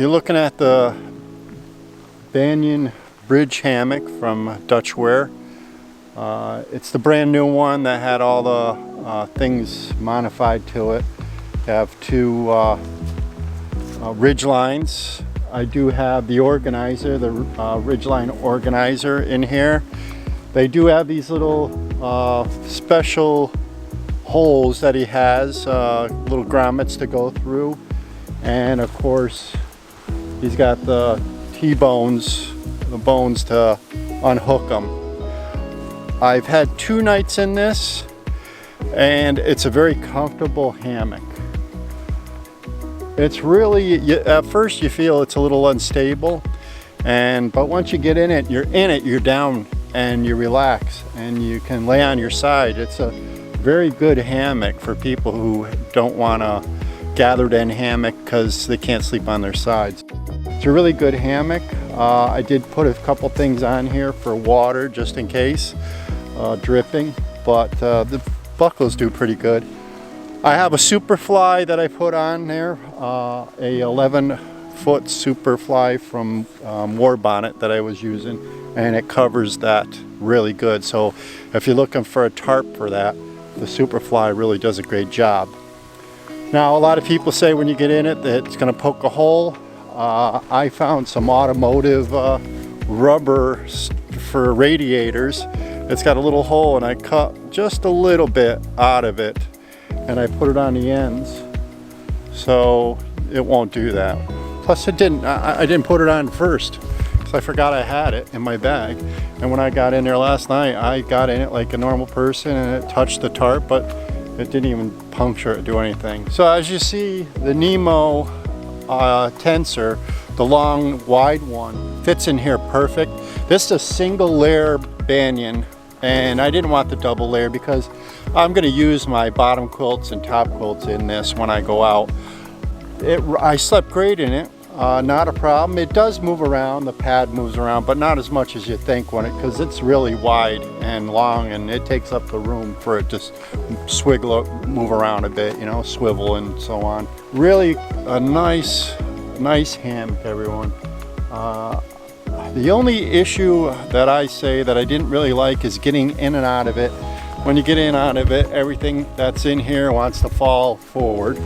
You're looking at the Banyan Bridge hammock from Dutchware. It's the brand new one that had all the things modified to it. You have two ridge lines. I do have the organizer, the ridgeline organizer in here. They do have these little special holes that he has, little grommets to go through, and of course he's got the T-bones, the bones to unhook them. I've had 2 nights in this and it's a very comfortable hammock. It's really, at first you feel it's a little unstable, but once you get in it, you're down and you relax and you can lay on your side. It's a very good hammock for people who don't want to gathered in hammock because they can't sleep on their sides. It's a really good hammock. I did put a couple things on here for water just in case, dripping, but the buckles do pretty good. I have a Superfly that I put on there, a 11-foot Superfly from War Bonnet that I was using, and it covers that really good. So if you're looking for a tarp for that, the Superfly really does a great job. Now, a lot of people say when you get in it that it's going to poke a hole. I found some automotive rubber for radiators. It's got a little hole and I cut just a little bit out of it and I put it on the ends so it won't do that. Plus I didn't put it on first because I forgot I had it in my bag, and when I got in there last night I got in it like a normal person and it touched the tarp, but it didn't even puncture it, do anything. So as you see, the Nemo tensor, the long wide one, fits in here perfect. This is a single layer Banyan, and I didn't want the double layer because I'm going to use my bottom quilts and top quilts in this when I go out. I slept great in it, not a problem. It does move around, the pad moves around, but not as much as you think because it's really wide and long and it takes up the room for it to move around a bit, you know, swivel and so on. Really a nice hammock, everyone. The only issue that I say that I didn't really like is getting in and out of it. When you get in and out of it, everything that's in here wants to fall forward,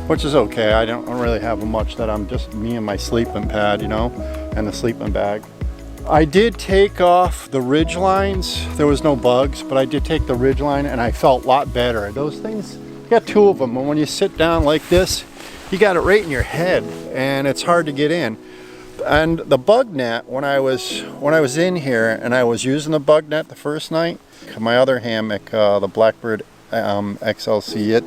which is okay. I don't really have much that I'm just me and my sleeping pad, you know, and the sleeping bag. I did take off the ridge lines. There was no bugs, but I did take the ridge line and I felt a lot better. Those things, you got 2 of them, and when you sit down like this, you got it right in your head and it's hard to get in. And the bug net, when I was in here and I was using the bug net the first night, my other hammock, the Blackbird XLC,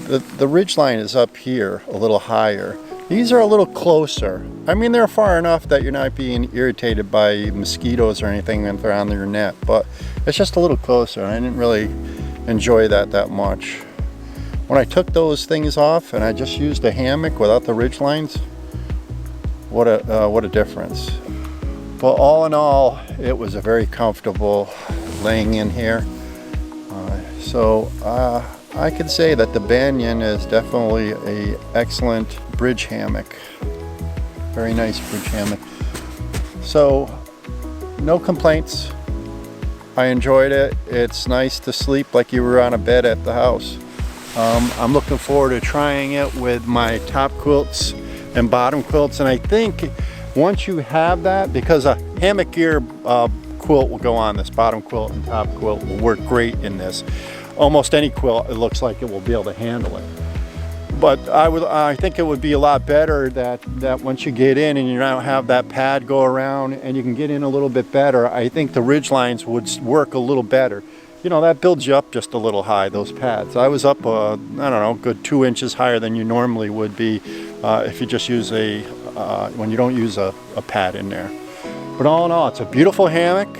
the ridge line is up here a little higher. These are a little closer. I mean, they're far enough that you're not being irritated by mosquitoes or anything if they're on your net, but it's just a little closer and I didn't really enjoy that much. When I took those things off and I just used a hammock without the ridge lines, what a difference. Well, all in all, it was a very comfortable laying in here. So I could say that the Banyan is definitely an excellent bridge hammock. Very nice bridge hammock. So no complaints. I enjoyed it. It's nice to sleep like you were on a bed at the house. I'm looking forward to trying it with my top quilts and bottom quilts, and I think once you have that, because a hammock gear quilt will go on this, bottom quilt and top quilt will work great in this. Almost any quilt, it looks like it will be able to handle it. But I think it would be a lot better that once you get in and you don't have that pad go around and you can get in a little bit better, I think the ridge lines would work a little better. You know, that builds you up just a little high, those pads. I was up, I don't know, good 2 inches higher than you normally would be if you just use when you don't use a pad in there. But all in all, it's a beautiful hammock.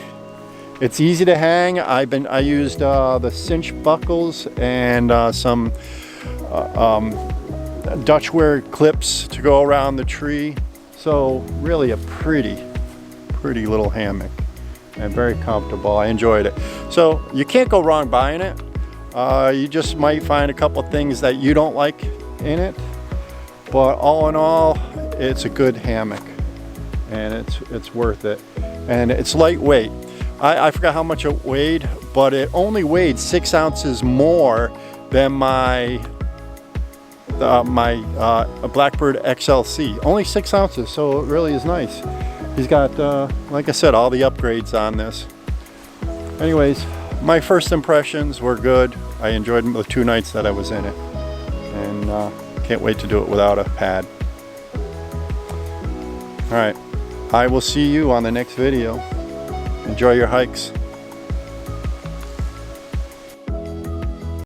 It's easy to hang. I used the cinch buckles and some Dutchware clips to go around the tree. So really a pretty little hammock and very comfortable. I enjoyed it. So you can't go wrong buying it. You just might find a couple things that you don't like in it, but all in all, it's a good hammock, and it's worth it. And it's lightweight. I forgot how much it weighed, but it only weighed 6 ounces more than my Blackbird XLC. Only 6 ounces, so it really is nice. He's got, like I said, all the upgrades on this. Anyways, my first impressions were good. I enjoyed the 2 nights that I was in it, and can't wait to do it without a pad. All right, I will see you on the next video. Enjoy your hikes.